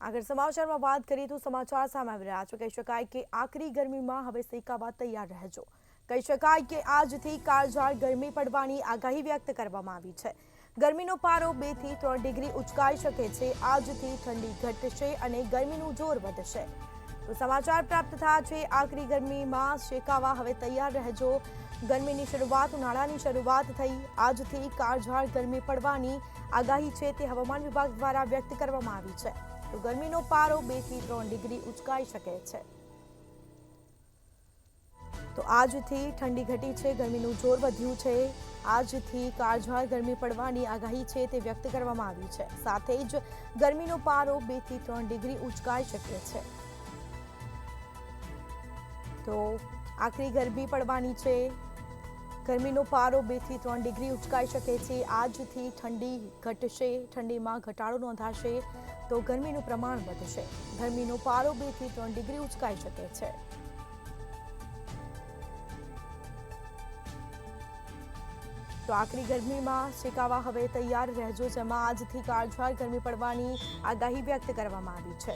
આગળ સમાચારમાં વાત કરીએ તો સમાચાર સામે આવી રહ્યા છે. કહી શકાય કે આકરી ગરમીમાં હવે સેકાવા તૈયાર રહેજો. કહી શકાય કે આજથી કાળઝાળ ગરમી પડવાની આગાહી વ્યક્ત કરવામાં આવી છે. ગરમીનો પારો 2 થી 3 ડિગ્રી ઉંચકાઈ શકે છે. આજથી ઠંડી ઘટશે અને ગરમીનું જોર વધશે. તો સમાચાર પ્રાપ્ત થયા છે. આકરી ગરમીમાં શેકાવા હવે તૈયાર રહેજો. ગરમીની શરૂઆત ઉનાળાની શરૂઆત થઈ. આજથી કાળઝાળ ગરમી પડવાની આગાહી છે તે હવામાન વિભાગ દ્વારા વ્યક્ત કરવામાં આવી છે. તો ગરમીનો પારો 2 થી 3 ડિગ્રી ઉંચકાઈ શકે છે. તો આજથી ઠંડી ઘટી છે, ગરમીનું જોર વધ્યું છે. આજથી કાળઝાળ ગરમી પડવાની આગાહી છે તે વ્યક્ત કરવામાં આવી છે. સાથે જ ગરમીનો પારો 2 થી 3 ડિગ્રી ઉંચકાઈ શકે છે. તો આકરી ગરમી પડવાની છે. ગરમીનો પારો 2 થી 3 ડિગ્રી ઉંચકાઈ શકે છે. આજથી ઠંડી ઘટશે, ઠંડીમાં ઘટાડો નોંધાશે તો ગરમીનું પ્રમાણ વધશે. ગરમીનો પારો 2 થી 3 ડિગ્રી ઉંચકાઈ શકે છે. તો આકરી ગરમીમાં શેકાવા હવે તૈયાર રહેજો, જેમાં આજથી કાળઝાળ ગરમી પડવાની આગાહી વ્યક્ત કરવામાં આવી છે.